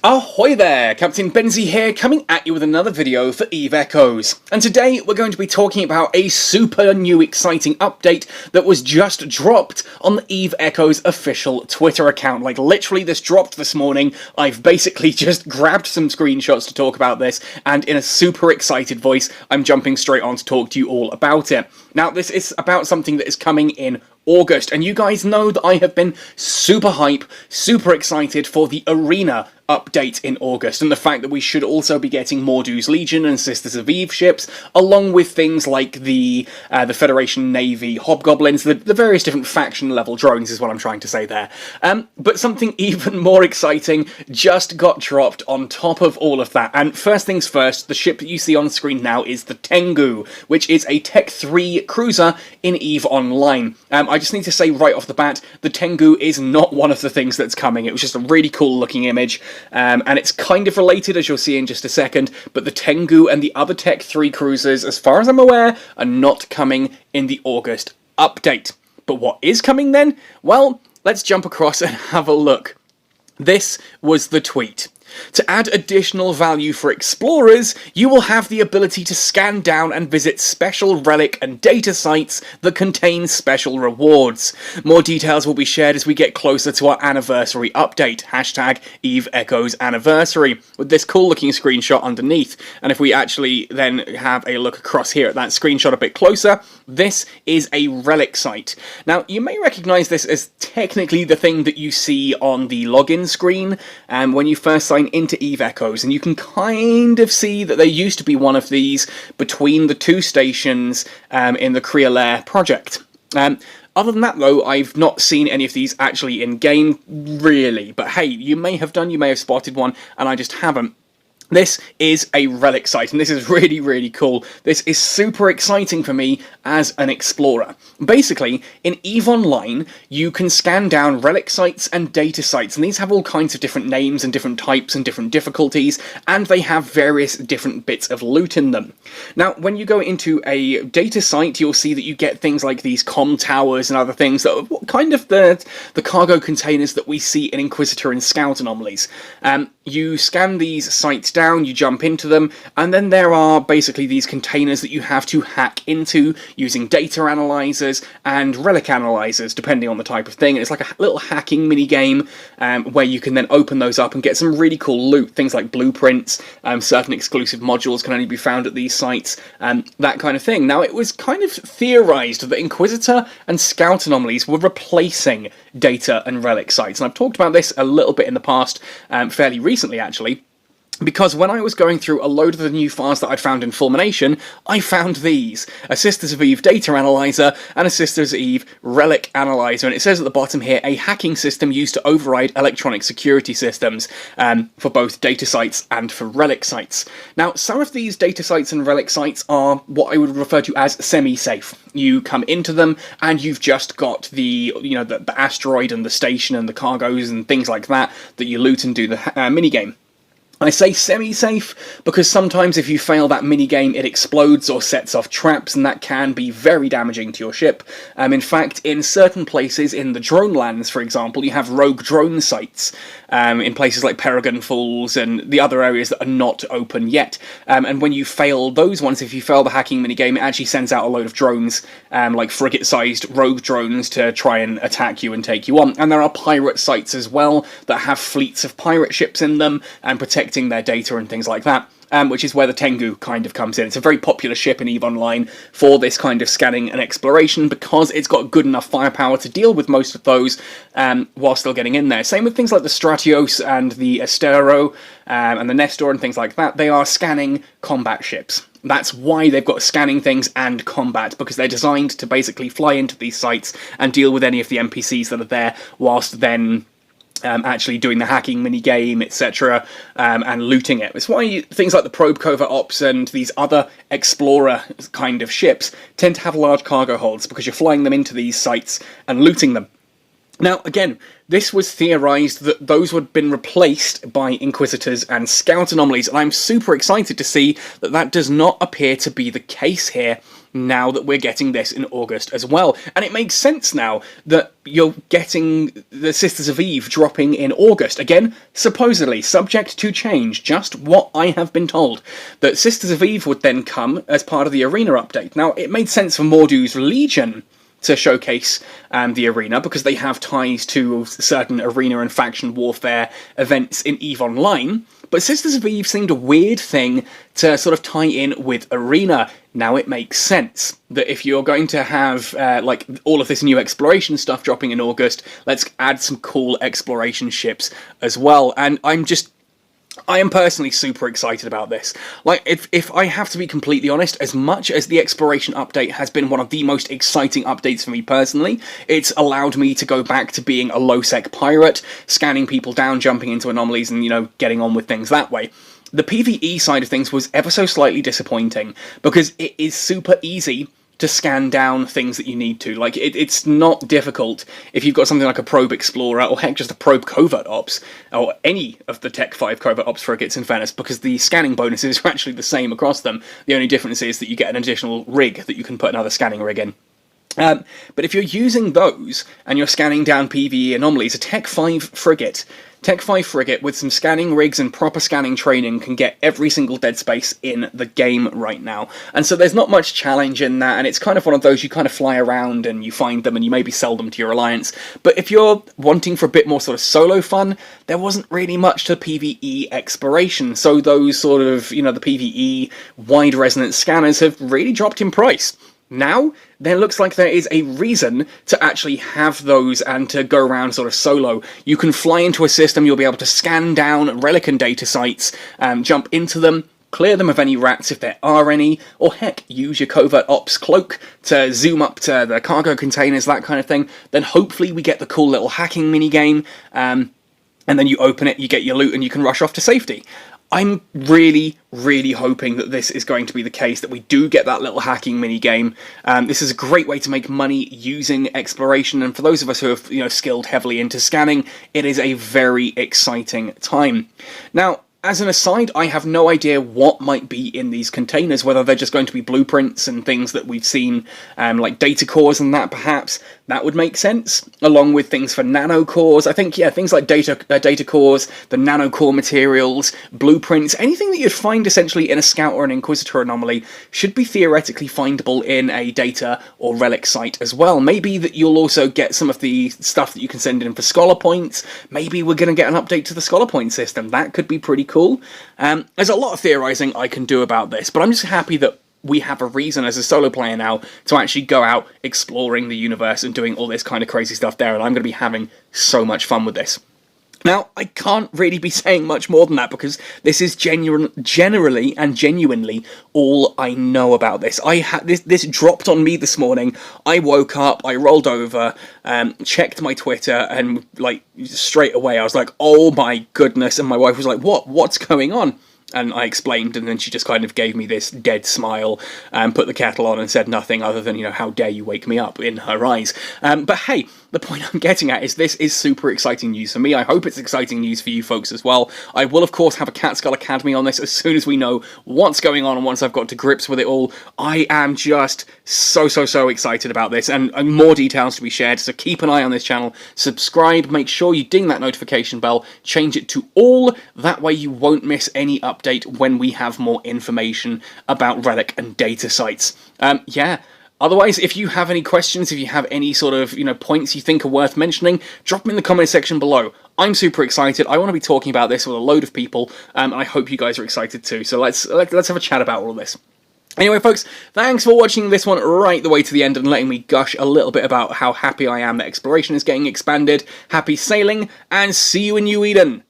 Ahoy there, Captain Benzie here, coming at you with another video for EVE Echoes. And today we're going to be talking about a super new exciting update that was just dropped on the EVE Echoes official Twitter account. Like literally this dropped this morning. I've basically just grabbed some screenshots to talk about this, and in a super excited voice I'm jumping straight on to talk to you all about it. Now this is about something that is coming in August, and you guys know that I have been super hype, super excited for the Arena update in August, and the fact that we should also be getting Mordu's Legion and Sisters of Eve ships, along with things like the Federation Navy Hobgoblins, the various different faction level drones is what I'm trying to say there. But something even more exciting just got dropped on top of all of that, and first things first, the ship that you see on screen now is the Tengu, which is a Tech 3 cruiser in EVE Online. I just need to say right off the bat, the Tengu is not one of the things that's coming. It was just a really cool looking image, and it's kind of related, as you'll see in just a second, but the Tengu and the other Tech 3 cruisers, as far as I'm aware, are not coming in the August update. But what is coming then? Well, let's jump across and have a look. This was the tweet. To add additional value for explorers, you will have the ability to scan down and visit special relic and data sites that contain special rewards. More details will be shared as we get closer to our anniversary update, hashtag EVE Echoes Anniversary, with this cool looking screenshot underneath. And if we actually then have a look across here at that screenshot a bit closer, this is a Relic Site. Now, you may recognise this as technically the thing that you see on the login screen when you first sign into EVE Echoes, and you can kind of see that there used to be one of these between the two stations in the Kriya Lair project. Other than that, though, I've not seen any of these actually in-game, really. But hey, you may have done, you may have spotted one, and I just haven't. This is a Relic Site, and this is really, really cool. This is super exciting for me as an explorer. Basically, in EVE Online, you can scan down Relic Sites and Data Sites, and these have all kinds of different names and different types and different difficulties, and they have various different bits of loot in them. Now, when you go into a Data Site, you'll see that you get things like these comm towers and other things that are kind of the cargo containers that we see in Inquisitor and Scout anomalies. You scan these sites down, you jump into them, and then there are basically these containers that you have to hack into using data analyzers and relic analyzers, depending on the type of thing. And it's like a little hacking mini game where you can then open those up and get some really cool loot, things like blueprints, certain exclusive modules can only be found at these sites, that kind of thing. Now, it was kind of theorized that Inquisitor and Scout anomalies were replacing data and relic sites, and I've talked about this a little bit in the past, fairly recently actually, because when I was going through a load of the new files that I'd found in Fulmination, I found these. A Sisters of Eve Data Analyzer and a Sisters of Eve Relic Analyzer. And it says at the bottom here, a hacking system used to override electronic security systems for both data sites and for relic sites. Now, some of these data sites and relic sites are what I would refer to as semi-safe. You come into them and you've just got the asteroid and the station and the cargoes and things like that you loot and do the minigame. I say semi-safe because sometimes if you fail that minigame it explodes or sets off traps, and that can be very damaging to your ship. In fact, in certain places in the drone lands, for example, you have rogue drone sites in places like Peregrine Falls and the other areas that are not open yet. And when you fail those ones, if you fail the hacking minigame, it actually sends out a load of drones, like frigate-sized rogue drones, to try and attack you and take you on. And there are pirate sites as well that have fleets of pirate ships in them and protect their data and things like that, which is where the Tengu kind of comes in. It's a very popular ship in EVE Online for this kind of scanning and exploration because it's got good enough firepower to deal with most of those while still getting in there. Same with things like the Stratios and the Estero and the Nestor and things like that. They are scanning combat ships. That's why they've got scanning things and combat, because they're designed to basically fly into these sites and deal with any of the NPCs that are there, whilst then actually doing the hacking minigame, etc., and looting it. It's why things like the Probe Covert Ops and these other explorer kind of ships tend to have large cargo holds, because you're flying them into these sites and looting them. Now, again, this was theorized that those would have been replaced by Inquisitors and Scout anomalies, and I'm super excited to see that that does not appear to be the case here. now that we're getting this in August as well. And it makes sense now that you're getting the Sisters of Eve dropping in August. Again, supposedly, subject to change, just what I have been told. That Sisters of Eve would then come as part of the Arena update. Now, it made sense for Mordu's Legion to showcase the Arena, because they have ties to certain Arena and faction warfare events in EVE Online, but Sisters of Eve seemed a weird thing to sort of tie in with Arena. Now it makes sense that if you're going to have like all of this new exploration stuff dropping in August, let's add some cool exploration ships as well. And I am personally super excited about this. Like, if I have to be completely honest, as much as the exploration update has been one of the most exciting updates for me personally, it's allowed me to go back to being a low-sec pirate, scanning people down, jumping into anomalies, and, you know, getting on with things that way. The PvE side of things was ever so slightly disappointing, because it is super easy to scan down things that you need to. Like, it's not difficult if you've got something like a Probe Explorer, or heck, just a Probe Covert Ops, or any of the Tech 5 Covert Ops frigates in fairness, because the scanning bonuses are actually the same across them. The only difference is that you get an additional rig that you can put another scanning rig in. But if you're using those, and you're scanning down PvE anomalies, a Tech 5 frigate with some scanning rigs and proper scanning training can get every single dead space in the game right now. And so there's not much challenge in that, and it's kind of one of those you kind of fly around and you find them and you maybe sell them to your alliance. But if you're wanting for a bit more sort of solo fun, there wasn't really much to PvE exploration. So those sort of, you know, the PvE wide resonance scanners have really dropped in price. Now, there looks like there is a reason to actually have those and to go around sort of solo. You can fly into a system, you'll be able to scan down relic and data sites, jump into them, clear them of any rats if there are any, or heck, use your Covert Ops cloak to zoom up to the cargo containers, that kind of thing. Then hopefully we get the cool little hacking minigame, and then you open it, you get your loot, and you can rush off to safety. I'm really, really hoping that this is going to be the case, that we do get that little hacking mini-game. This is a great way to make money using exploration, and for those of us who have, you know, skilled heavily into scanning, it is a very exciting time. Now, as an aside, I have no idea what might be in these containers, whether they're just going to be blueprints and things that we've seen, like data cores and that, perhaps. That would make sense, along with things for nano cores. I think, yeah, things like data cores, the nano core materials, blueprints, anything that you'd find essentially in a Scout or an Inquisitor anomaly should be theoretically findable in a data or relic site as well. Maybe that you'll also get some of the stuff that you can send in for scholar points. Maybe we're going to get an update to the scholar point system. That could be pretty cool. There's a lot of theorizing I can do about this, but I'm just happy that we have a reason as a solo player now to actually go out exploring the universe and doing all this kind of crazy stuff there, and I'm going to be having so much fun with this. Now, I can't really be saying much more than that, because this is generally and genuinely all I know about this. This dropped on me this morning. I woke up, I rolled over, checked my Twitter, and like straight away I was like, oh my goodness, and my wife was like, what's going on? And I explained, and then she just kind of gave me this dead smile, put the kettle on and said nothing other than, you know, how dare you wake me up, in her eyes. But hey, the point I'm getting at is this is super exciting news for me. I hope it's exciting news for you folks as well. I will, of course, have a Catskull Academy on this as soon as we know what's going on and once I've got to grips with it all. I am just so excited about this, and more details to be shared, so keep an eye on this channel. Subscribe, make sure you ding that notification bell, change it to all, that way you won't miss any update when we have more information about relic and data sites. Yeah. Otherwise, if you have any questions, if you have any sort of, you know, points you think are worth mentioning, drop them in the comment section below. I'm super excited. I want to be talking about this with a load of people, and I hope you guys are excited too. So let's have a chat about all of this. Anyway, folks, thanks for watching this one right the way to the end and letting me gush a little bit about how happy I am that exploration is getting expanded. Happy sailing, and see you in New Eden!